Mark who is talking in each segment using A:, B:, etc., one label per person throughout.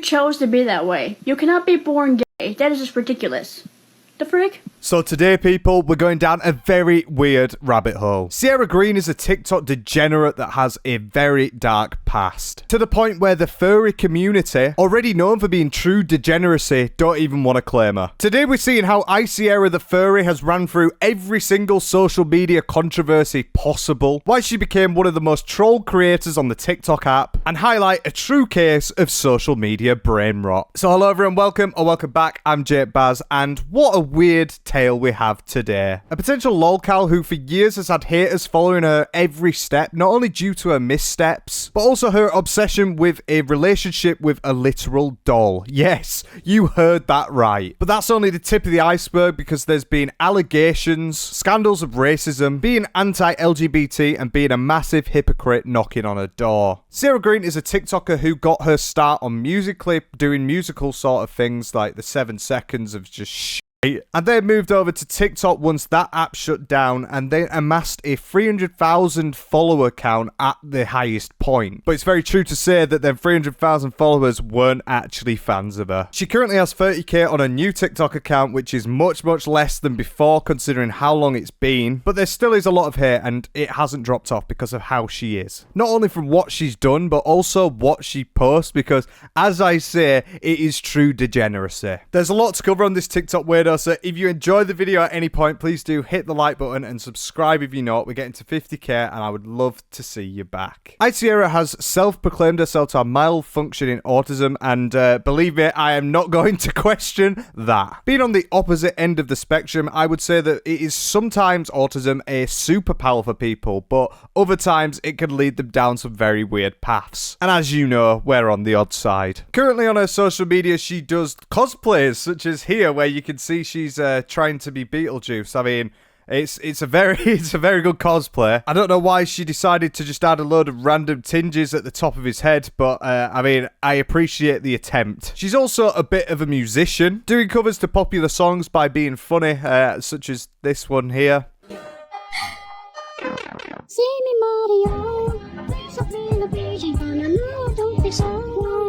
A: chose to be that way. You cannot be born gay. That is just ridiculous. The frick?
B: So today, people, we're going down a very weird rabbit hole. Cierra Green is a TikTok degenerate that has a very dark past. To the point where the furry community, already known for being true degeneracy, don't even want to claim her. Today we're seeing how Icierra the furry has ran through every single social media controversy possible, why she became one of the most trolled creators on the TikTok app, and highlight a true case of social media brain rot. So hello everyone, welcome or welcome back. I'm Jake Baz, and what a weird tale we have today. A potential LolCow who for years has had haters following her every step, not only due to her missteps, but also her obsession with a relationship with a literal doll. Yes, you heard that right. But that's only the tip of the iceberg, because there's been allegations, scandals of racism, being anti-LGBT, and being a massive hypocrite knocking on her door. Cierra Green is a TikToker who got her start on Musical.ly, doing musical sort of things like the 7 seconds of just shit. And they moved over to TikTok once that app shut down, and they amassed a 300,000 follower count at the highest point. But it's very true to say that them 300,000 followers weren't actually fans of her. She currently has 30k on a new TikTok account, which is much less than before considering how long it's been. But there still is a lot of hate, and it hasn't dropped off because of how she is. Not only from what she's done, but also what she posts, because as I say, it is true degeneracy. There's a lot to cover on this TikTok weirdo. So if you enjoyed the video at any point, please do hit the like button and subscribe if you're not. We're getting to 50k and I would love to see you back. Icierra has self-proclaimed herself to have mild functioning autism, and believe me, I am not going to question that. Being on the opposite end of the spectrum, I would say that it is sometimes autism a superpower for people, but other times it can lead them down some very weird paths. And as you know, we're on the odd side. Currently on her social media, she does cosplays, such as here, where you can see she's trying to be Beetlejuice. I mean, it's a very good cosplay. I don't know why she decided to just add a load of random tinges at the top of his head, but I mean, I appreciate the attempt. She's also a bit of a musician, doing covers to popular songs by being funny, such as this one here.
C: See me, Mario. Something the beach ain't gonna know. Don't be so.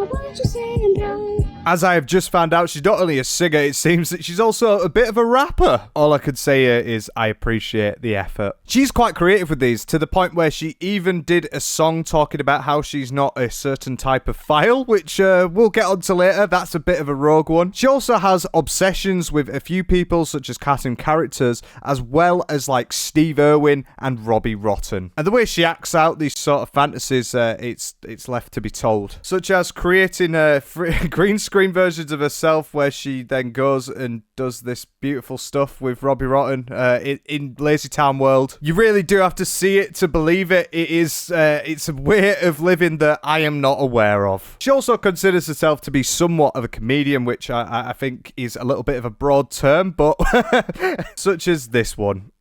C: What you saying, bro?
B: As I have just found out, she's not only a singer, it seems that she's also a bit of a rapper. All I could say is I appreciate the effort. She's quite creative with these, to the point where she even did a song talking about how she's not a certain type of file, which we'll get onto later. That's a bit of a rogue one. She also has obsessions with a few people, such as cartoon characters, as well as like Steve Irwin and Robbie Rotten. And the way she acts out these sort of fantasies, it's left to be told. Such as creating green screen versions of herself, where she then goes and does this beautiful stuff with Robbie Rotten in Lazy Town World. You really do have to see it to believe it. It's a way of living that I am not aware of. She also considers herself to be somewhat of a comedian, which I think is a little bit of a broad term, but such as this one.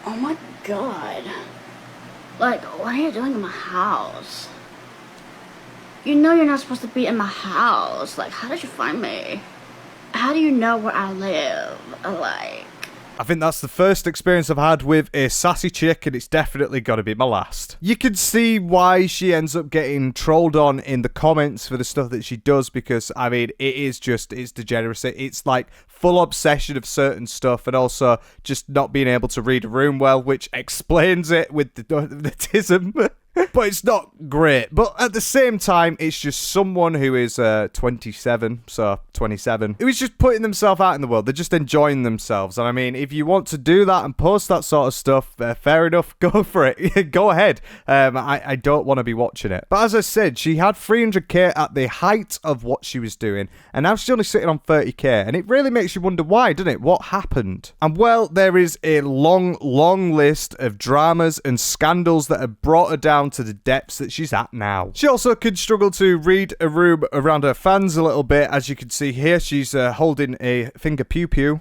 A: Oh my god. Like, what are you doing in my house? You know you're not supposed to be in my house. Like, how did you find me? How do you know where I live? Like...
B: I think that's the first experience I've had with a sassy chick, and it's definitely got to be my last. You can see why she ends up getting trolled on in the comments for the stuff that she does, because, I mean, it's degeneracy. It's like full obsession of certain stuff, and also just not being able to read a room well, which explains it with the autism. But it's not great. But at the same time, it's just someone who is 27, who is just putting themselves out in the world. They're just enjoying themselves. And I mean, if you want to do that and post that sort of stuff, fair enough, go for it. Go ahead. I don't want to be watching it. But as I said, she had 300k at the height of what she was doing, and now she's only sitting on 30k. And it really makes you wonder why, doesn't it? What happened? And well, there is a long list of dramas and scandals that have brought her down to the depths that she's at now. She also could struggle to read a room around her fans a little bit. As you can see here, she's holding a finger pew-pew.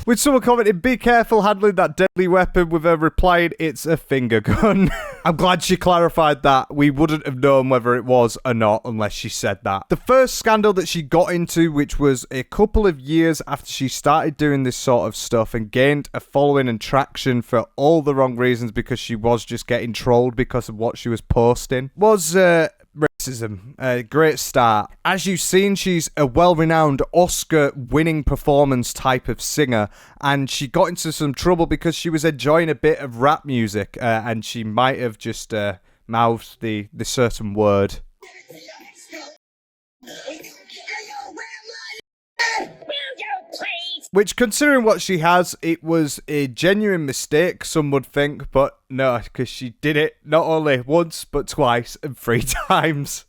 B: With someone commenting, be careful handling that deadly weapon, with her replying, it's a finger gun. I'm glad she clarified that. We wouldn't have known whether it was or not unless she said that. The first scandal that she got into, which was a couple of years after she started doing this sort of stuff and gained a following and traction for all the wrong reasons, because she was just getting trolled because of what she was posting, was racism. Great start. As you've seen, she's a well-renowned Oscar-winning performance type of singer, and she got into some trouble because she was enjoying a bit of rap music, and she might have just mouthed the certain word. Which, considering what she has, it was a genuine mistake, some would think, but no, because she did it not only once, but twice and 3 times.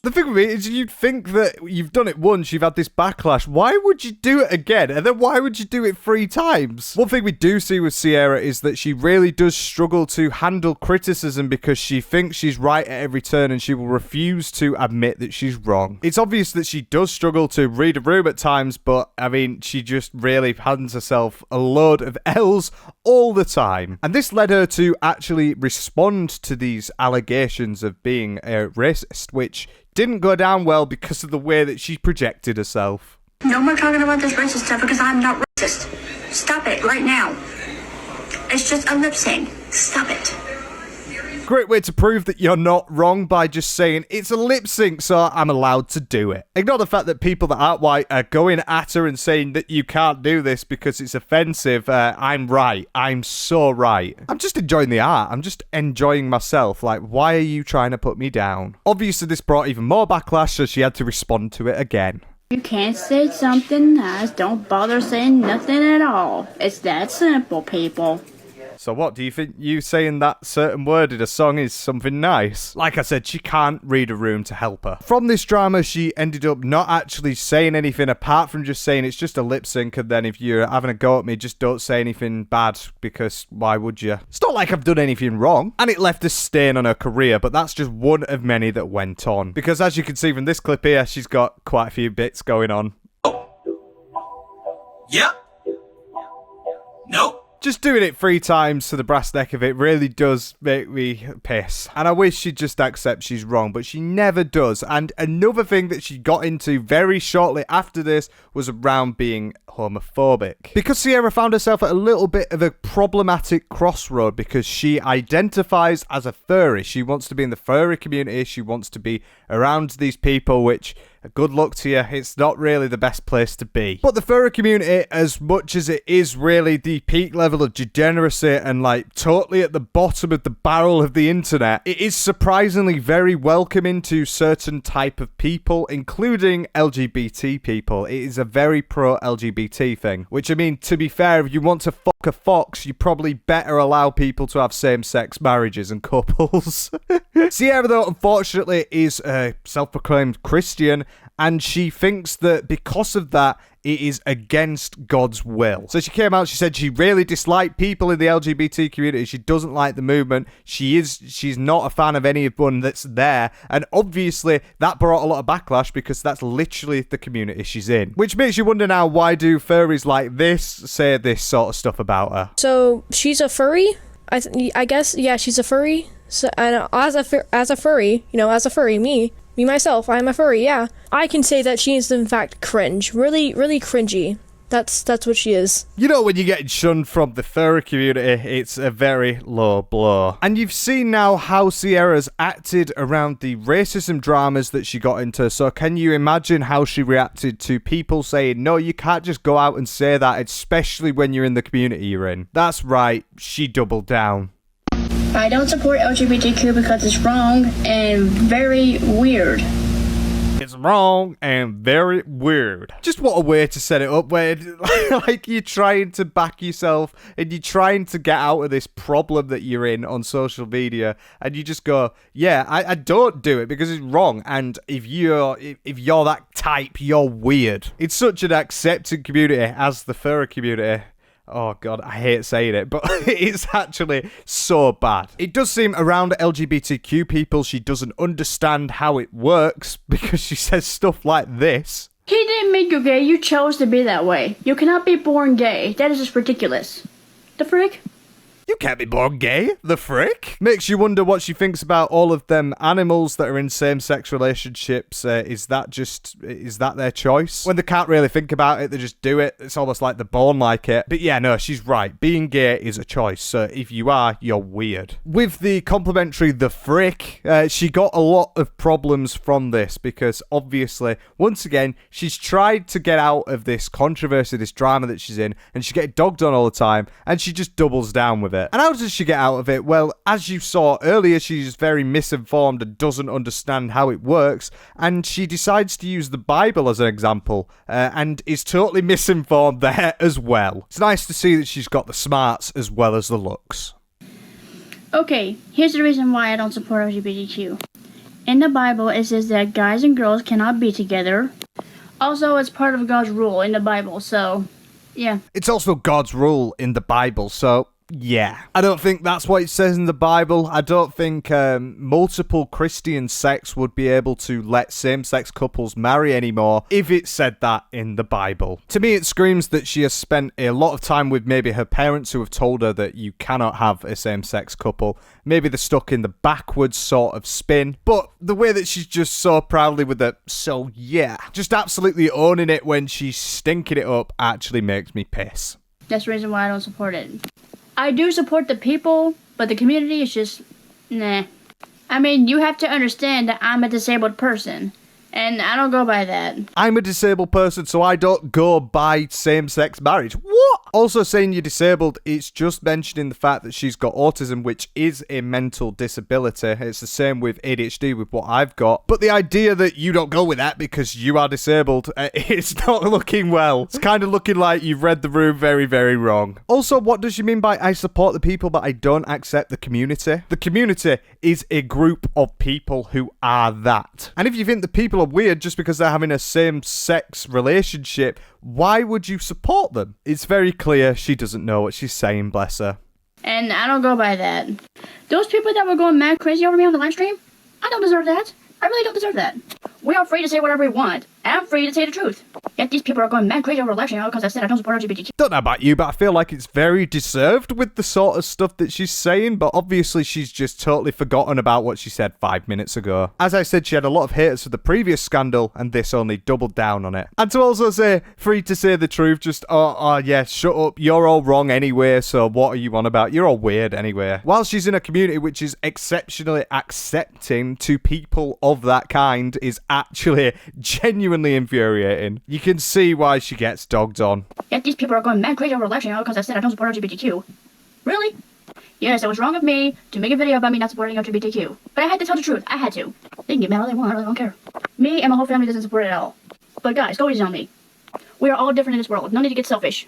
B: The thing with it is, you'd think that you've done it once, you've had this backlash. Why would you do it again? And then why would you do it 3 times? One thing we do see with Cierra is that she really does struggle to handle criticism because she thinks she's right at every turn and she will refuse to admit that she's wrong. It's obvious that she does struggle to read a room at times, but I mean, she just really hands herself a load of L's all the time. And this led her to actually respond to these allegations of being a racist, which didn't go down well because of the way that she projected herself.
D: No more talking about this racist stuff because I'm not racist. Stop it right now. It's just a lip sync. Stop it.
B: Great way to prove that you're not wrong by just saying it's a lip sync, so I'm allowed to do it. Ignore the fact that people that aren't white are going at her and saying that you can't do this because it's offensive. I'm right. I'm so right. I'm just enjoying the art. I'm just enjoying myself. Like, why are you trying to put me down? Obviously, this brought even more backlash, so she had to respond to it again.
A: You can't say something nice, don't bother saying nothing at all. It's that simple, people.
B: So what, do you think you saying that certain word in a song is something nice? Like I said, she can't read a room to help her. From this drama, she ended up not actually saying anything apart from just saying it's just a lip sync, and then if you're having a go at me, just don't say anything bad, because why would you? It's not like I've done anything wrong. And it left a stain on her career, but that's just one of many that went on. Because as you can see from this clip here, she's got quite a few bits going on.
E: Yep. Nope.
B: Just doing it 3 times to the brass neck of it really does make me piss. And I wish she'd just accept she's wrong, but she never does. And another thing that she got into very shortly after this was around being homophobic. Because Cierra found herself at a little bit of a problematic crossroad because she identifies as a furry. She wants to be in the furry community. She wants to be around these people, which... good luck to you, it's not really the best place to be. But the furry community, as much as it is really the peak level of degeneracy and like totally at the bottom of the barrel of the internet, it is surprisingly very welcoming to certain type of people, including LGBT people. It is a very pro-LGBT thing. Which, I mean, to be fair, if you want to fuck a fox, you probably better allow people to have same-sex marriages and couples. Cierra, though, unfortunately, is a self-proclaimed Christian, and she thinks that because of that, it is against God's will. So she came out, she said she really disliked people in the LGBT community. She doesn't like the movement. She's not a fan of anyone that's there. And obviously, that brought a lot of backlash because that's literally the community she's in. Which makes you wonder now, why do furries like this say this sort of stuff about her?
F: So she's a furry? I guess, yeah, she's a furry. So, and as a furry, me myself, I'm a furry, yeah. I can say that she is in fact cringe. Really, really cringy. That's what she is.
B: You know, when you're getting shunned from the furry community, it's a very low blow. And you've seen now how Cierra's acted around the racism dramas that she got into, so can you imagine how she reacted to people saying, no, you can't just go out and say that, especially when you're in the community you're in? That's right, she doubled down.
A: I don't support LGBTQ because it's wrong and very weird.
B: It's wrong and very weird. Just what a way to set it up, where like you're trying to back yourself and you're trying to get out of this problem that you're in on social media, and you just go, yeah, I don't do it because it's wrong, and if you're that type, you're weird. It's such an accepting community as the furry community. Oh god, I hate saying it, but it's actually so bad. It does seem around LGBTQ people she doesn't understand how it works, because she says stuff like this.
A: He didn't make you gay, you chose to be that way. You cannot be born gay. That is just ridiculous. The frick?
B: You can't be born gay, the frick? Makes you wonder what she thinks about all of them animals that are in same-sex relationships. Is that their choice? When they can't really think about it, they just do it. It's almost like they're born like it. But yeah, no, she's right. Being gay is a choice, so if you are, you're weird. With the complimentary the frick, she got a lot of problems from this because obviously, once again, she's tried to get out of this controversy, this drama that she's in, and she's getting dogged on all the time, and she just doubles down with it. And how does she get out of it? Well, as you saw earlier, she's very misinformed and doesn't understand how it works, and she decides to use the Bible as an example, and is totally misinformed there as well. It's nice to see that she's got the smarts as well as the looks.
A: Okay, here's the reason why I don't support LGBTQ. In the Bible, it says that guys and girls cannot be together. Also, it's part of God's rule in the Bible, so, yeah.
B: It's also God's rule in the Bible, so... yeah. I don't think that's what it says in the Bible. I don't think multiple Christian sects would be able to let same-sex couples marry anymore if it said that in the Bible. To me, it screams that she has spent a lot of time with maybe her parents who have told her that you cannot have a same-sex couple. Maybe they're stuck in the backwards sort of spin. But the way that she's just so proudly with it, so yeah, just absolutely owning it when she's stinking it up actually makes me piss.
A: That's the reason why I don't support it. I do support the people, but the community is just, nah. I mean, you have to understand that I'm a disabled person, and I don't go by that.
B: I'm a disabled person, so I don't go by same-sex marriage. What? Also saying you're disabled, it's just mentioning the fact that she's got autism, which is a mental disability. It's the same with ADHD with what I've got. But the idea that you don't go with that because you are disabled, it's not looking well. It's kind of looking like you've read the room very, very wrong. Also, what does she mean by I support the people, but I don't accept the community? The community is a group of people who are that. And if you think the people are weird just because they're having a same-sex relationship, why would you support them? It's very clear she doesn't know what she's saying, bless her.
A: And I don't go by that. Those people that were going mad crazy over me on the live stream, I don't deserve that. I really don't deserve that. We are free to say whatever we want. And I'm free to say the truth. Yet these people are going mad crazy over the live stream because I said I don't support LGBTQ.
B: Don't know about you, but I feel like it's very deserved with the sort of stuff that she's saying, but obviously she's just totally forgotten about what she said 5 minutes ago. As I said, she had a lot of haters for the previous scandal, and this only doubled down on it. And to also say, free to say the truth, just, oh yeah, shut up, you're all wrong anyway, so what are you on about? You're all weird anyway. While she's in a community which is exceptionally accepting to people of that kind, is actually genuinely infuriating. You can see why she gets dogged on.
A: Yet these people are going mad crazy over the live stream because I said I don't support LGBTQ. Really? Yes, it was wrong of me to make a video about me not supporting LGBTQ. But I had to tell the truth. I had to. They can get mad all they want. I really don't care. Me and my whole family doesn't support it at all. But guys, go easy on me. We are all different in this world. No need to get selfish.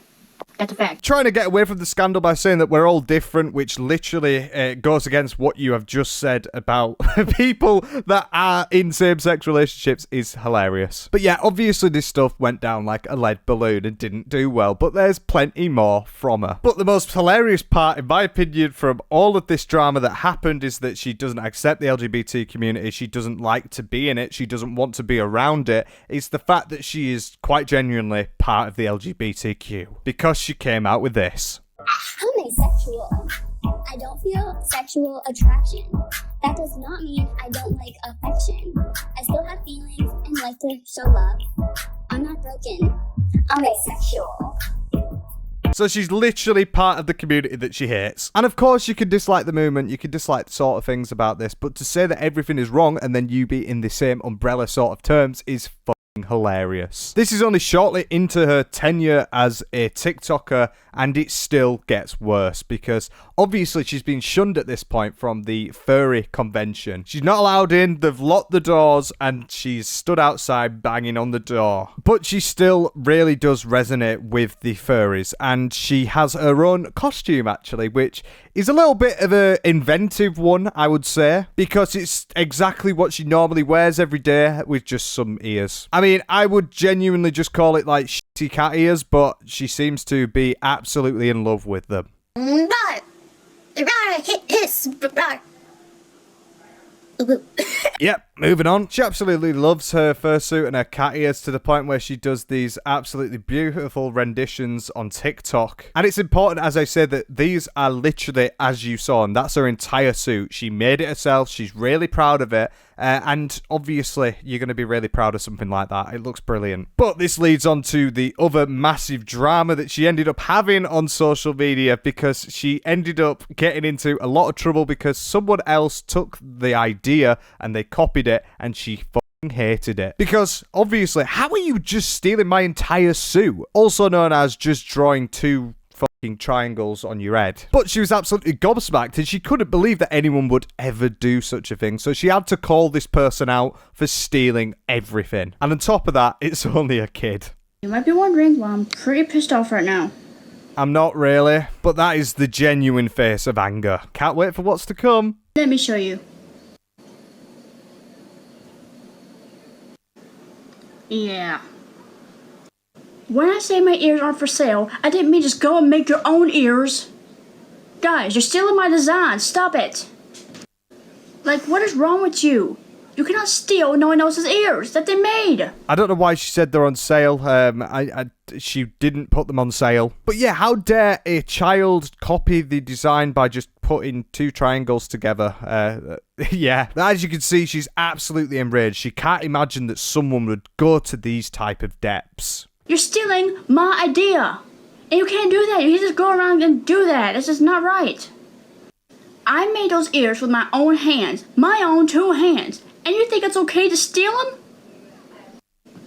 A: That's a fact.
B: Trying to get away from the scandal by saying that we're all different, which literally goes against what you have just said about people that are in same-sex relationships, is hilarious. But yeah, obviously this stuff went down like a lead balloon and didn't do well, but there's plenty more from her. But the most hilarious part, in my opinion, from all of this drama that happened is that she doesn't accept the LGBT community, she doesn't like to be in it, she doesn't want to be around it. It's the fact that she is quite genuinely part of the LGBTQ. Because she came out with this.
C: I'm asexual. I don't feel sexual attraction. That does not mean I don't like affection. I still have feelings and like to show love. I'm not broken. I'm asexual.
B: So she's literally part of the community that she hates. And of course you can dislike the movement, you can dislike the sort of things about this, but to say that everything is wrong and then you be in the same umbrella sort of terms is hilarious. This is only shortly into her tenure as a TikToker, and it still gets worse because obviously she's been shunned at this point from the furry convention. She's not allowed in, they've locked the doors, and she's stood outside banging on the door. But she still really does resonate with the furries, and she has her own costume actually, which is a little bit of an inventive one, I would say, because it's exactly what she normally wears every day with just some ears. I mean, I would genuinely just call it like shitty cat ears, but she seems to be absolutely in love with them. Yep, moving on. She absolutely loves her fursuit and her cat ears to the point where she does these absolutely beautiful renditions on TikTok. And it's important, as I said, that these are literally as you saw, and that's her entire suit. She made it herself. She's really proud of it. And obviously, you're going to be really proud of something like that. It looks brilliant. But this leads on to the other massive drama that she ended up having on social media, because she ended up getting into a lot of trouble because someone else took the idea and they copied it, and she fucking hated it. Because obviously, how are you just stealing my entire suit? Also known as just drawing two fucking triangles on your head. But she was absolutely gobsmacked, and she couldn't believe that anyone would ever do such a thing. So she had to call this person out for stealing everything. And on top of that, it's only a kid.
A: You might be wondering why I'm pretty pissed off right now.
B: I'm not really, but that is the genuine face of anger. Can't wait for what's to come.
A: Let me show you. Yeah. When I say my ears aren't for sale, I didn't mean just go and make your own ears. Guys, you're stealing my design. Stop it. Like, what is wrong with you? You cannot steal no one else's ears that they made.
B: I don't know why she said they're on sale. She didn't put them on sale. But yeah, how dare a child copy the design by just putting two triangles together? Yeah, as you can see, she's absolutely enraged. She can't imagine that someone would go to these type of depths.
A: You're stealing my idea. And you can't do that. You can't just go around and do that. That's just not right. I made those ears with my own hands. My own two hands. And you think it's okay to steal them?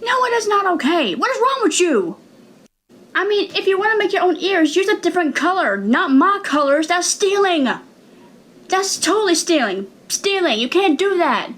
A: No, it is not okay. What is wrong with you? I mean, if you want to make your own ears, use a different color. Not my colors. That's stealing. That's totally stealing. Stealing. You can't do that.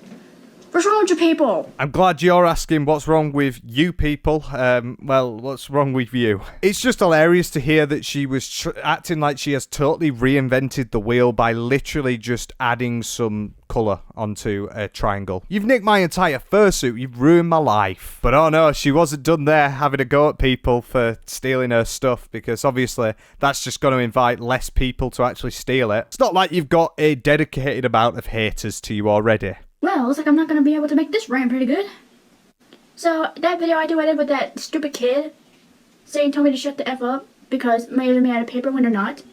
A: What's wrong with you people?
B: I'm glad you're asking what's wrong with you people. Well, what's wrong with you? It's just hilarious to hear that she was acting like she has totally reinvented the wheel by literally just adding some colour onto a triangle. You've nicked my entire fursuit. You've ruined my life. But oh no, she wasn't done there having a go at people for stealing her stuff, because obviously that's just going to invite less people to actually steal it. It's not like you've got a dedicated amount of haters to you already.
A: Well, looks like I'm not going to be able to make this rain pretty good. So, that video I did with that stupid kid saying told me to shut the F up because my ears are made out of paper when they're not.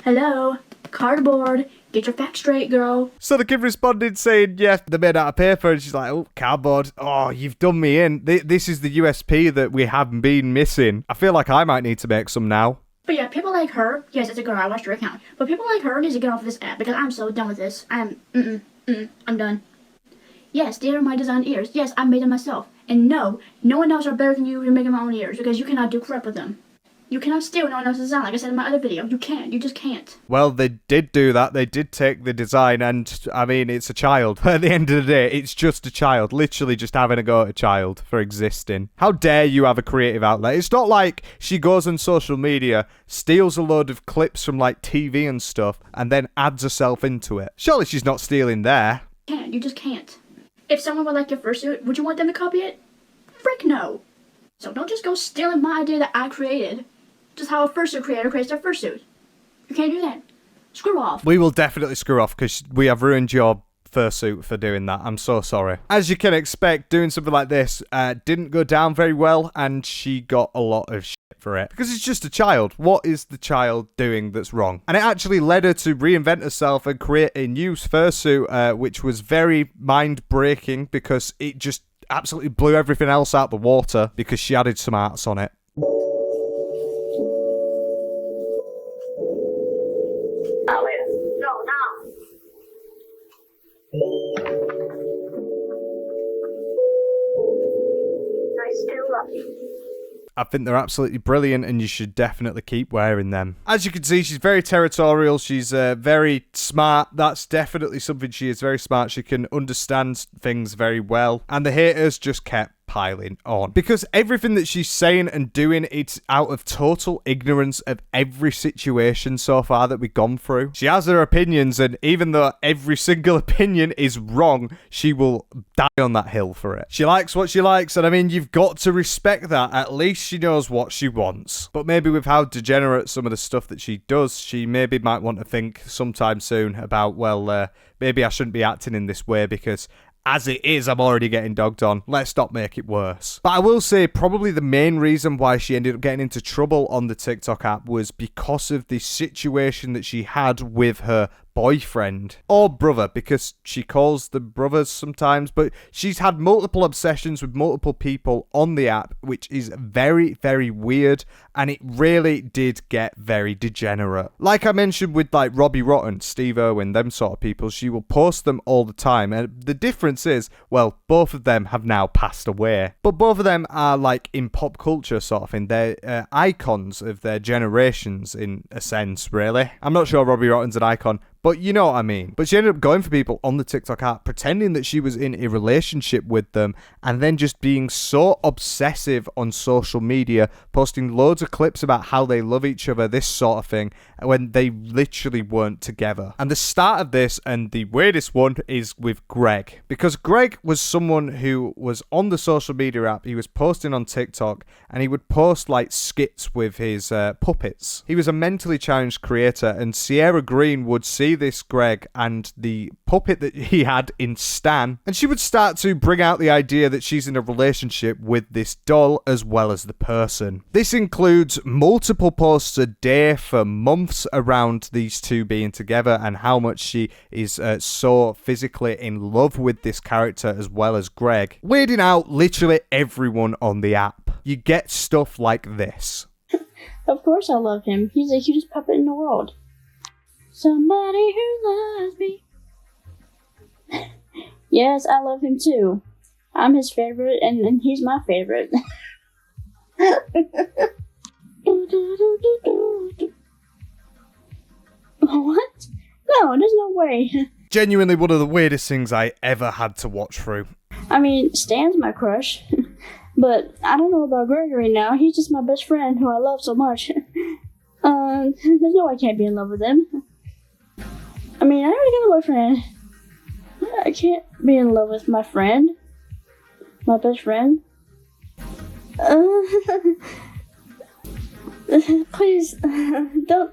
A: Hello? Cardboard. Get your facts straight, girl.
B: So the kid responded saying, yeah, they're made out of paper. And she's like, oh, cardboard. Oh, you've done me in. This is the USP that we have been missing. I feel like I might need to make some now.
A: But yeah, people like her, yes, it's a girl, I watched her account. But people like her need to get off this app because I'm so done with this. I'm done. Yes, they are my designed ears. Yes, I made them myself. And no one else are better than you in making my own ears because you cannot do crap with them. You cannot steal no one else's design, like I said in my other video. You can't. You just can't.
B: Well, they did do that. They did take the design, and, I mean, it's a child. At the end of the day, it's just a child. Literally just having a go at a child for existing. How dare you have a creative outlet? It's not like she goes on social media, steals a load of clips from, like, TV and stuff, and then adds herself into it. Surely she's not stealing there.
A: You just can't. If someone would like your fursuit, would you want them to copy it? Frick no. So don't just go stealing my idea that I created. Just how a fursuit creator creates their fursuit. You can't do that. Screw off.
B: We will definitely screw off because we have ruined your fursuit for doing that. I'm so sorry. As you can expect, doing something like this didn't go down very well, and she got a lot of shit for it because it's just a child. What is the child doing that's wrong? And it actually led her to reinvent herself and create a new fursuit, which was very mind-breaking because it just absolutely blew everything else out the water because she added some arts on it. I think they're absolutely brilliant and you should definitely keep wearing them. As you can see, she's very territorial. She's very smart. That's definitely something she is, very smart. She can understand things very well. And the haters just kept piling on because everything that she's saying and doing, it's out of total ignorance of every situation so far that we've gone through. She has her opinions, and even though every single opinion is wrong, she will die on that hill for it. She likes what she likes, and I mean, you've got to respect that. At least she knows what she wants. But maybe with how degenerate some of the stuff that she does, she maybe might want to think sometime soon about, well, maybe I shouldn't be acting in this way because As it is, I'm already getting dogged on. Let's not make it worse. But I will say probably the main reason why she ended up getting into trouble on the TikTok app was because of the situation that she had with her boyfriend or brother, because she calls them brothers sometimes, but she's had multiple obsessions with multiple people on the app, which is very, very weird, and it really did get very degenerate. Like I mentioned with like Robbie Rotten, Steve Irwin, them sort of people, she will post them all the time, and the difference is, well, both of them have now passed away, but both of them are like in pop culture sort of thing. They're icons of their generations in a sense, really. I'm not sure Robbie Rotten's an icon, but you know what I mean. But she ended up going for people on the TikTok app, pretending that she was in a relationship with them, and then just being so obsessive on social media, posting loads of clips about how they love each other, this sort of thing, when they literally weren't together. And the start of this, and the weirdest one, is with Greg. Because Greg was someone who was on the social media app, he was posting on TikTok, and he would post like skits with his puppets. He was a mentally challenged creator, and Cierra Green would see this Greg and the puppet that he had in Stan, and she would start to bring out the idea that she's in a relationship with this doll as well as the person. This includes multiple posts a day for months around these two being together and how much she is so physically in love with this character as well as Greg, weirding out literally everyone on the app. You get stuff like this.
A: Of course I love him. He's the cutest puppet in the world. Somebody who loves me. Yes, I love him too. I'm his favorite, and he's my favorite. What? No, there's no way.
B: Genuinely one of the weirdest things I ever had to watch through.
A: I mean, Stan's my crush. But I don't know about Gregory now. He's just my best friend who I love so much. There's no way I can't be in love with him. I mean, I already got a boyfriend. I can't be in love with my friend. My best friend. Please, don't...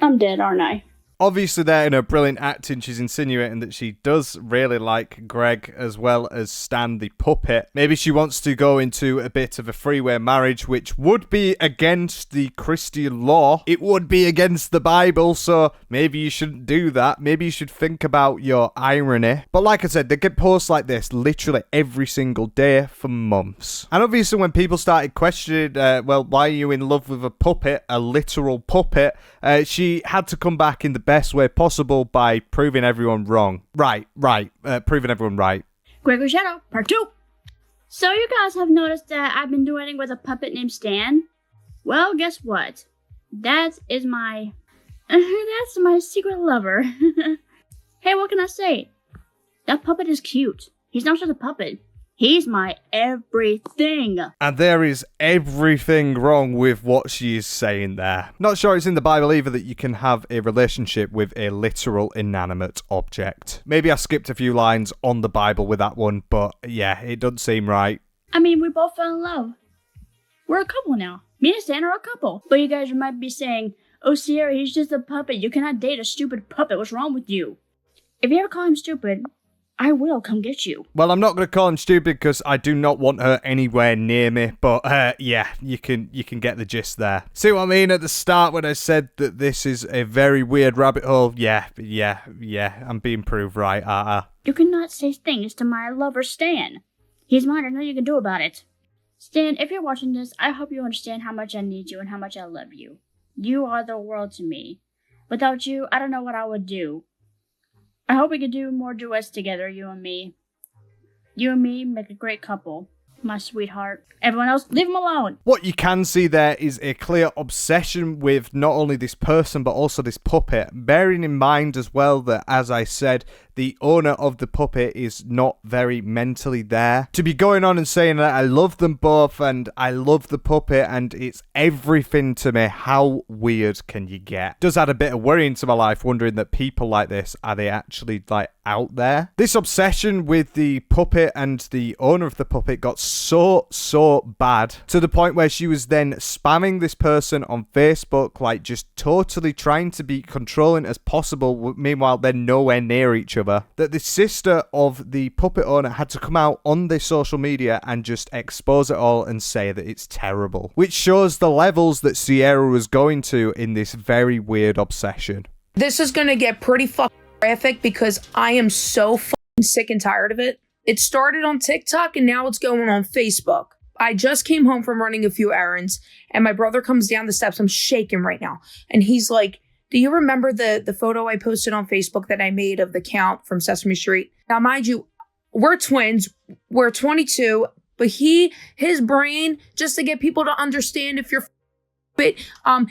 A: I'm dead, aren't I?
B: Obviously there in her brilliant acting, she's insinuating that she does really like Greg as well as Stan the puppet. Maybe she wants to go into a bit of a freeway marriage, which would be against the Christian law. It would be against the Bible, so maybe you shouldn't do that. Maybe you should think about your irony. But like I said, they get posts like this literally every single day for months. And obviously when people started questioning, well, why are you in love with a puppet, a literal puppet, she had to come back in the best way possible by proving everyone wrong. Proving everyone right.
A: Gregory Shadow, part 2. So you guys have noticed that I've been duetting with a puppet named Stan? Well, guess what? That is my... that's my secret lover. Hey, what can I say? That puppet is cute. He's not just a puppet. He's my everything.
B: And there is everything wrong with what she is saying there. Not sure it's in the Bible either that you can have a relationship with a literal inanimate object. Maybe I skipped a few lines on the Bible with that one, but yeah, it doesn't seem right.
A: I mean, we both fell in love. We're a couple now. Me and Stan are a couple. But you guys might be saying, oh, Cierra, he's just a puppet. You cannot date a stupid puppet. What's wrong with you? If you ever call him stupid, I will come get you.
B: Well, I'm not going to call him stupid because I do not want her anywhere near me. But yeah, you can get the gist there. See what I mean at the start when I said that this is a very weird rabbit hole? Yeah, I'm being proved right.
A: You cannot say things to my lover Stan. He's mine. There's nothing you can do about it. Stan, if you're watching this, I hope you understand how much I need you and how much I love you. You are the world to me. Without you, I don't know what I would do. I hope we could do more duets together, you and me. You and me make a great couple. My sweetheart. Everyone else, leave him alone.
B: What you can see there is a clear obsession with not only this person, but also this puppet. Bearing in mind as well that, as I said, the owner of the puppet is not very mentally there. To be going on and saying that I love them both and I love the puppet and it's everything to me, how weird can you get? Does add a bit of worry into my life, wondering that people like this, are they actually like out there. This obsession with the puppet and the owner of the puppet got so bad to the point where she was then spamming this person on Facebook, like just totally trying to be controlling as possible. Meanwhile, they're nowhere near each other. That the sister of the puppet owner had to come out on the social media and just expose it all and say that it's terrible, which shows the levels that Cierra was going to in this very weird obsession.
G: This is gonna get pretty fucking graphic because I am so fucking sick and tired of it. It started on TikTok and now it's going on Facebook. I just came home from running a few errands and my brother comes down the steps. I'm shaking right now. And he's like, do you remember the photo I posted on Facebook that I made of the Count from Sesame Street? Now, mind you, we're twins. We're 22, but his brain, just to get people to understand if you're but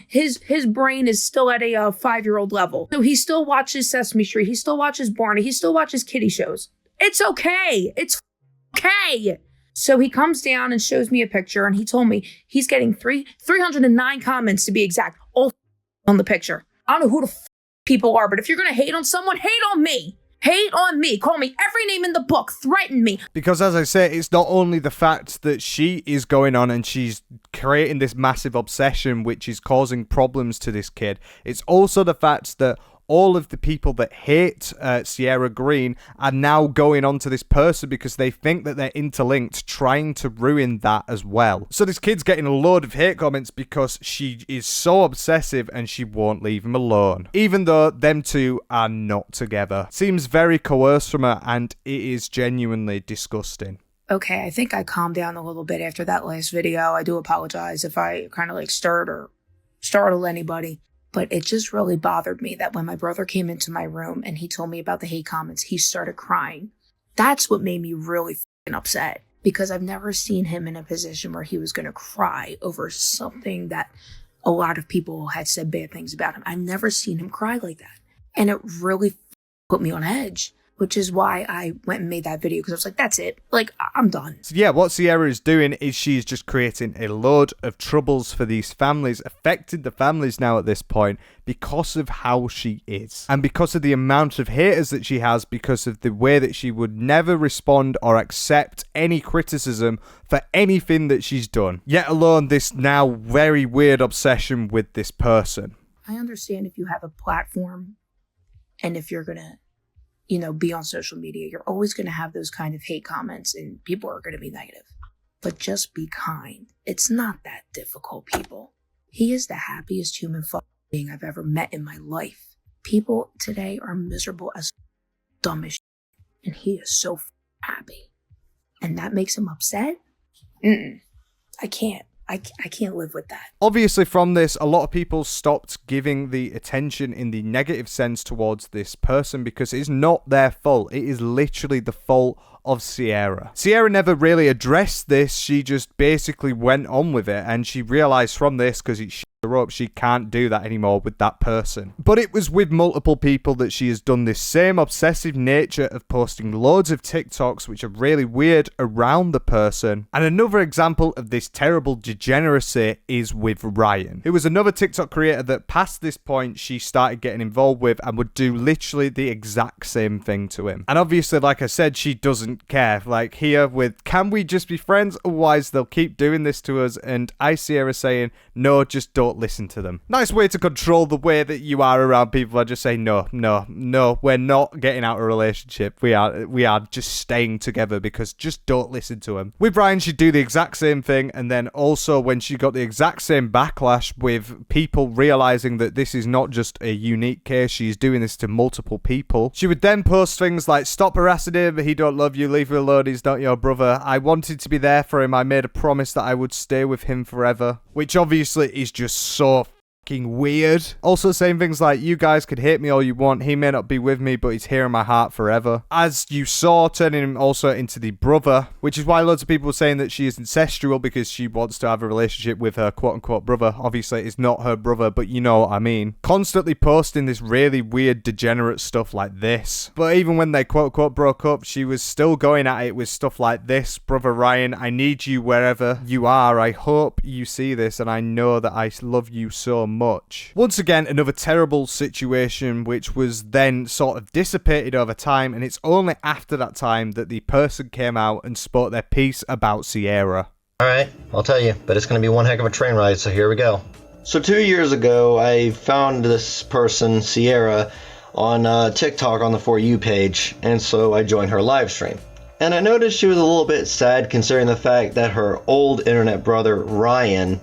G: his brain is still at a 5-year-old level. So he still watches Sesame Street. He still watches Barney. He still watches kiddie shows. It's okay. It's okay. So he comes down and shows me a picture and he told me he's getting 309 comments to be exact, all on the picture. I don't know who the people are, but if you're going to hate on someone, hate on me. Hate on me. Call me every name in the book. Threaten me.
B: Because as I say, it's not only the fact that she is going on and she's creating this massive obsession which is causing problems to this kid. It's also the fact that all of the people that hate Cierra Green are now going on to this person because they think that they're interlinked, trying to ruin that as well. So this kid's getting a load of hate comments because she is so obsessive and she won't leave him alone. Even though them two are not together. Seems very coerced from her and it is genuinely disgusting.
G: Okay, I think I calmed down a little bit after that last video. I do apologize if I kind of like stirred or startled anybody. But it just really bothered me that when my brother came into my room and he told me about the hate comments, he started crying. That's what made me really fucking upset because I've never seen him in a position where he was going to cry over something that a lot of people had said bad things about him. I've never seen him cry like that. And it really put me on edge, which is why I went and made that video because I was like, that's it. Like, I'm done.
B: So yeah, what Cierra is doing is she's just creating a load of troubles for these families, affecting the families now at this point because of how she is. And because of the amount of haters that she has, because of the way that she would never respond or accept any criticism for anything that she's done. Yet alone this now very weird obsession with this person.
G: I understand if you have a platform and if you're going to be on social media, you're always going to have those kind of hate comments and people are going to be negative. But just be kind. It's not that difficult, people. He is the happiest human being I've ever met in my life. People today are miserable as dumb as shit, and he is so happy. And that makes him upset? I can't. I can't live with that.
B: Obviously from this, a lot of people stopped giving the attention in the negative sense towards this person because it's not their fault. It is literally the fault of Cierra. Cierra never really addressed this. She just basically went on with it and she realized from this, because it her up, she can't do that anymore with that person. But it was with multiple people that she has done this same obsessive nature of posting loads of TikToks which are really weird around the person. And another example of this terrible degeneracy is with Ryan, who was another TikTok creator that past this point she started getting involved with and would do literally the exact same thing to him. And obviously, like I said, she doesn't care. Like here with, can we just be friends? Otherwise they'll keep doing this to us. And Icierra saying, no, just don't listen to them. Nice way to control the way that you are around people. I just say no, we're not getting out of a relationship. We are just staying together because just don't listen to him. With Ryan, she'd do the exact same thing, and then also when she got the exact same backlash with people realizing that this is not just a unique case, she's doing this to multiple people, she would then post things like, stop harassing him, he don't love you, leave him alone, he's not your brother, I wanted to be there for him, I made a promise that I would stay with him forever, which obviously is just so fucking weird. Also saying things like, you guys could hate me all you want, he may not be with me, but he's here in my heart forever. As you saw, turning him also into the brother, which is why loads of people were saying that she is incestual because she wants to have a relationship with her quote-unquote brother. Obviously, it's not her brother, but you know what I mean. Constantly posting this really weird, degenerate stuff like this. But even when they quote-unquote broke up, she was still going at it with stuff like this. Brother Ryan, I need you wherever you are. I hope you see this, and I know that I love you so much. much. Once again, another terrible situation which was then sort of dissipated over time, and it's only after that time that the person came out and spoke their piece about Cierra.
H: Alright, I'll tell you, but it's going to be one heck of a train ride, so here we go. So 2 years ago, I found this person, Cierra, on TikTok on the For You page, and so I joined her live stream. And I noticed she was a little bit sad considering the fact that her old internet brother, Ryan,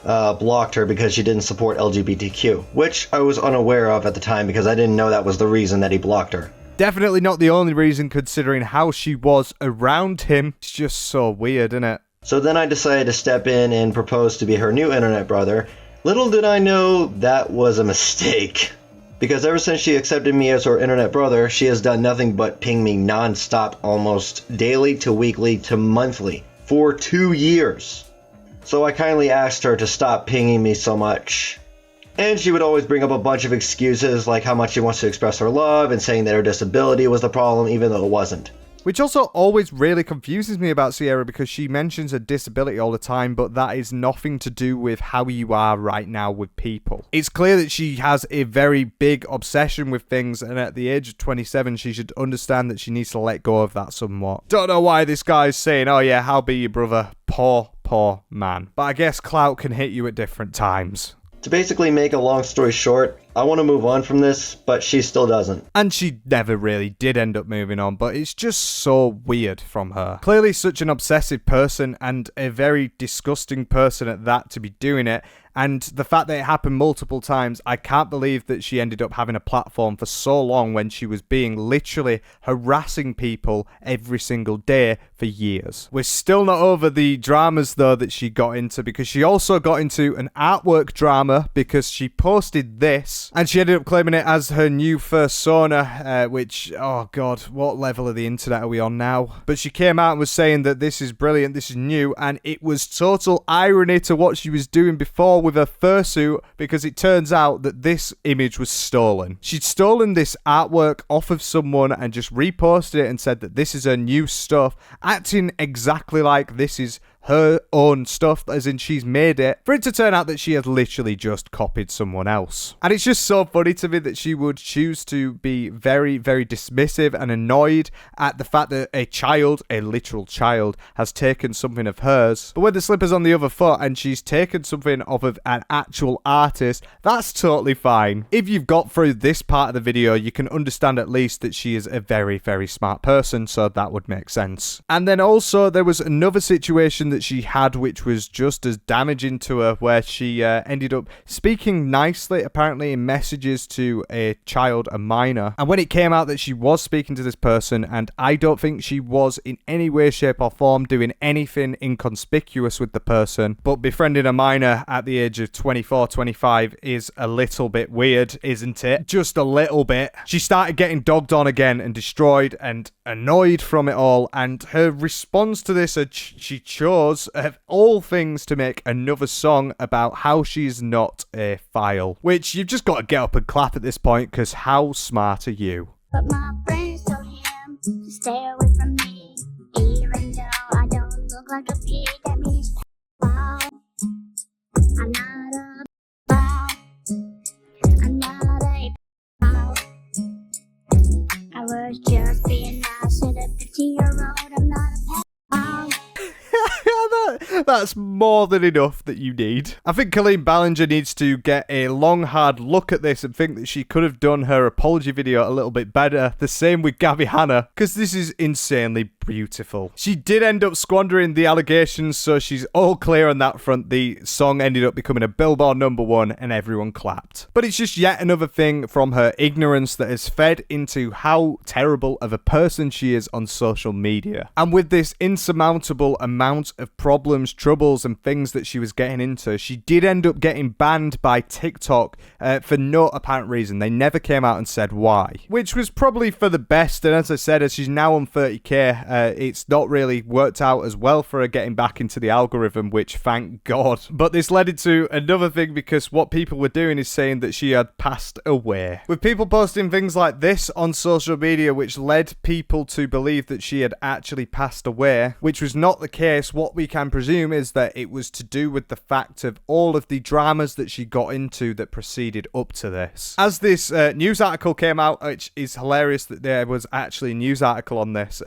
H: blocked her because she didn't support LGBTQ, which I was unaware of at the time because I didn't know that was the reason that he blocked her.
B: Definitely not the only reason considering how she was around him. It's just so weird, isn't it?
H: So then I decided to step in and propose to be her new internet brother. Little did I know that was a mistake. Because ever since she accepted me as her internet brother, she has done nothing but ping me non-stop, almost daily to weekly to monthly, for 2 years. So I kindly asked her to stop pinging me so much. And she would always bring up a bunch of excuses like how much she wants to express her love and saying that her disability was the problem even though it wasn't.
B: Which also always really confuses me about Cierra because she mentions a disability all the time, but that is nothing to do with how you are right now with people. It's clear that she has a very big obsession with things, and at the age of 27, she should understand that she needs to let go of that somewhat. Don't know why this guy's saying, oh yeah, how be your brother? Poor man. But I guess clout can hit you at different times.
H: To basically make a long story short, I want to move on from this, but she still doesn't.
B: And she never really did end up moving on, but it's just so weird from her. Clearly such an obsessive person and a very disgusting person at that to be doing it. And the fact that it happened multiple times, I can't believe that she ended up having a platform for so long when she was being literally harassing people every single day for years. We're still not over the dramas though that she got into, because she also got into an artwork drama because she posted this and she ended up claiming it as her new persona, which, oh god, what level of the internet are we on now? But she came out and was saying that this is brilliant, this is new, and it was total irony to what she was doing before with her fursuit, because it turns out that this image was stolen. She'd stolen this artwork off of someone and just reposted it and said that this is her new stuff, acting exactly like this is her own stuff, as in she's made it, for it to turn out that she has literally just copied someone else. And it's just so funny to me that she would choose to be very, very dismissive and annoyed at the fact that a child, a literal child, has taken something of hers. But when the slipper's on the other foot and she's taken something off of an actual artist, that's totally fine. If you've got through this part of the video, you can understand at least that she is a very, very smart person, so that would make sense. And then also there was another situation that she had which was just as damaging to her, where she ended up speaking nicely apparently in messages to a child, a minor, and when it came out that she was speaking to this person, and I don't think she was in any way, shape or form doing anything inconspicuous with the person, but befriending a minor at the age of 24, 25 is a little bit weird, isn't it? Just a little bit. She started getting dogged on again and destroyed and annoyed from it all, and her response to this, she chose of all things to make another song about how she's not a file, which you've just got to get up and clap at this point, because how smart are you?
C: But my friends told him to stay away from me, even though I don't look like a pig. That means wow, I'm not a wow, I'm not a wow. I was just being nice at a 15-year-old. I'm not a pet. Wow.
B: That's more than enough that you need. I think Colleen Ballinger needs to get a long, hard look at this and think that she could have done her apology video a little bit better. The same with Gabby Hanna, because this is insanely beautiful. She did end up squandering the allegations, so she's all clear on that front. The song ended up becoming a Billboard #1 and everyone clapped. But it's just yet another thing from her ignorance that has fed into how terrible of a person she is on social media. And with this insurmountable amount of problems, troubles and things that she was getting into, she did end up getting banned by TikTok for no apparent reason. They never came out and said why, which was probably for the best. And as I said, as she's now on 30k, it's not really worked out as well for her getting back into the algorithm, which thank God. But this led into another thing, because what people were doing is saying that she had passed away, with people posting things like this on social media, which led people to believe that she had actually passed away, which was not the case. What we can presume assume is that it was to do with the fact of all of the dramas that she got into that preceded up to this. As this news article came out, which is hilarious that there was actually a news article on this,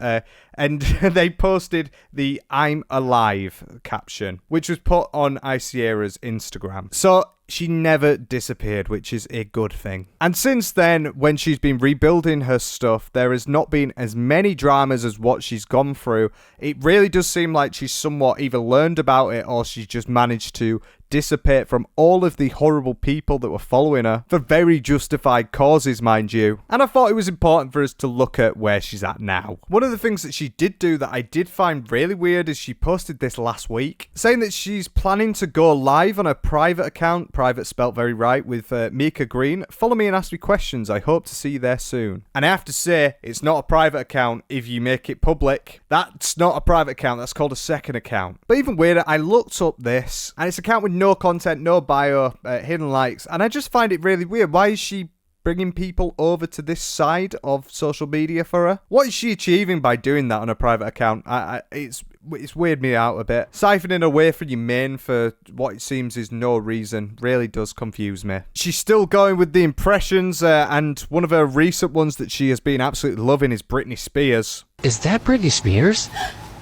B: and they posted the "I'm alive" caption, which was put on Icierra's Instagram. So she never disappeared, which is a good thing. And since then, when she's been rebuilding her stuff, there has not been as many dramas as what she's gone through. It really does seem like she's somewhat either learned about it or she's just managed to dissipate from all of the horrible people that were following her for very justified causes, mind you. And I thought it was important for us to look at where she's at now. One of the things that she did do that I did find really weird is she posted this last week, saying that she's planning to go live on a private account, private spelt very right, with Mika Green. Follow me and ask me questions. I hope to see you there soon. And I have to say, it's not a private account if you make it public. That's not a private account, that's called a second account. But even weirder, I looked up this, and it's an account with no content, no bio, hidden likes, and I just find it really weird. Why is she bringing people over to this side of social media for her? What is she achieving by doing that on a private account? It's weirded me out a bit. Siphoning away from your main for what it seems is no reason really does confuse me. She's still going with the impressions, and one of her recent ones that she has been absolutely loving is Britney Spears.
I: Is that Britney Spears?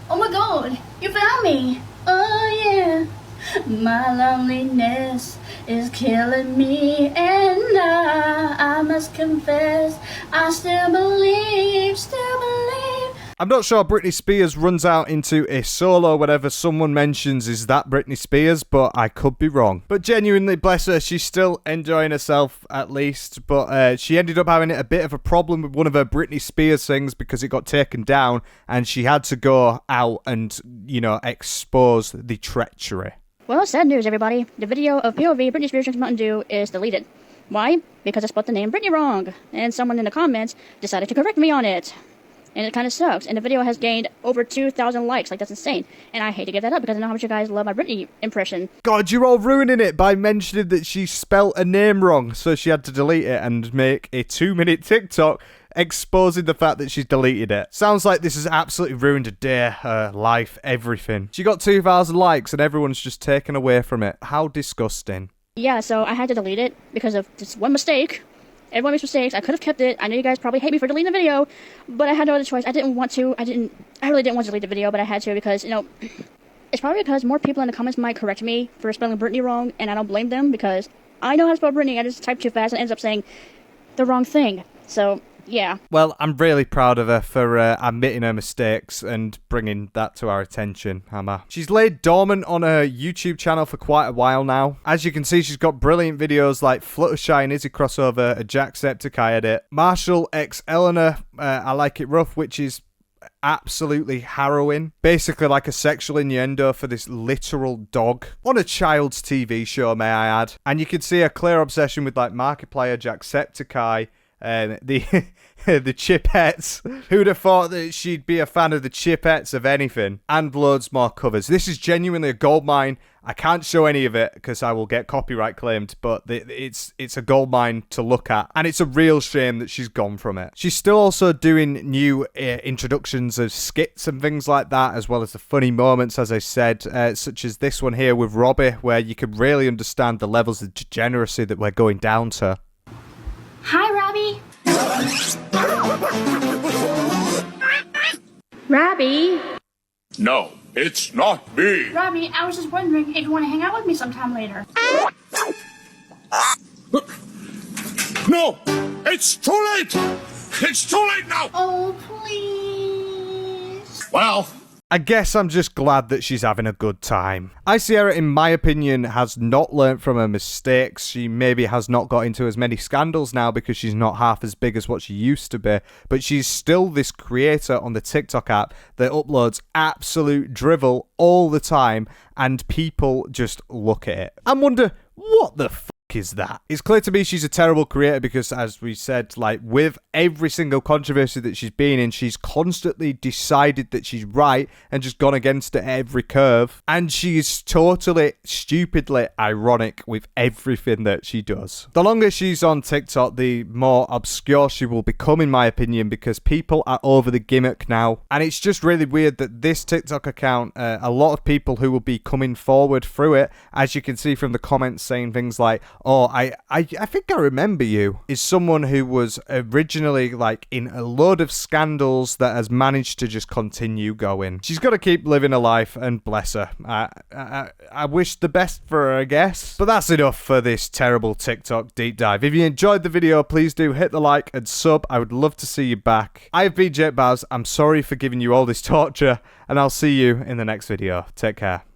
A: Oh my god, you found me! Oh yeah! My loneliness is killing me, and I must confess, I still believe.
B: I'm not sure Britney Spears runs out into a solo whenever someone mentions is that Britney Spears, but I could be wrong. But genuinely, bless her, she's still enjoying herself at least, but she ended up having a bit of a problem with one of her Britney Spears things because it got taken down and she had to go out and, expose the treachery.
A: Well, sad news, everybody. The video of POV Britney Spears drinks Mountain Dew is deleted. Why? Because I spelled the name Britney wrong, and someone in the comments decided to correct me on it. And it kind of sucks, and the video has gained over 2,000 likes, like that's insane. And I hate to give that up because I know how much you guys love my Britney impression.
B: God, you're all ruining it by mentioning that she spelt a name wrong, so she had to delete it and make a 2-minute TikTok exposing the fact that she's deleted it. Sounds like this has absolutely ruined her day, her life, everything. She got 2,000 likes and everyone's just taken away from it. How disgusting.
A: Yeah, so I had to delete it because of this one mistake. Everyone makes mistakes. I could have kept it. I know you guys probably hate me for deleting the video, but I had no other choice. I really didn't want to delete the video, but I had to because, it's probably because more people in the comments might correct me for spelling Britney wrong, and I don't blame them because I know how to spell Britney. I just type too fast and ends up saying the wrong thing. So, yeah.
B: Well, I'm really proud of her for admitting her mistakes and bringing that to our attention, Hammer. She's laid dormant on her YouTube channel for quite a while now. As you can see, she's got brilliant videos like Fluttershy and Izzy crossover, a Jacksepticeye edit, Marshall x Eleanor, I Like It Rough, which is absolutely harrowing. Basically like a sexual innuendo for this literal dog on a child's TV show, may I add. And you can see a clear obsession with like Markiplier, Jacksepticeye, the Chipettes. Who'd have thought that she'd be a fan of the Chipettes of anything? And loads more covers. This is genuinely a goldmine. I can't show any of it because I will get copyright claimed, but it's a goldmine to look at, and it's a real shame that she's gone from it. She's still also doing new introductions of skits and things like that, as well as the funny moments, as I said, such as this one here with Robbie, where you can really understand the levels of degeneracy that we're going down to.
A: Hi, Robbie. Robbie.
E: No, it's not me.
A: Robbie, I was just wondering if you want to hang out with me sometime later.
E: No, it's too late. It's too late now.
A: Oh, please.
E: Well,
B: I guess I'm just glad that she's having a good time. Icierra, in my opinion, has not learnt from her mistakes. She maybe has not got into as many scandals now because she's not half as big as what she used to be, but she's still this creator on the TikTok app that uploads absolute drivel all the time, and people just look at it and wonder, what the is that? It's clear to me she's a terrible creator because, as we said, like, with every single controversy that she's been in, she's constantly decided that she's right and just gone against it at every curve. And she's totally, stupidly ironic with everything that she does. The longer she's on TikTok, the more obscure she will become, in my opinion, because people are over the gimmick now. And it's just really weird that this TikTok account, a lot of people who will be coming forward through it, as you can see from the comments saying things like, oh, I think I remember you, is someone who was originally like in a load of scandals that has managed to just continue going. She's got to keep living her life, and bless her. I wish the best for her, I guess. But that's enough for this terrible TikTok deep dive. If you enjoyed the video, please do hit the like and sub. I would love to see you back. I've been Jake Baz. I'm sorry for giving you all this torture, and I'll see you in the next video. Take care.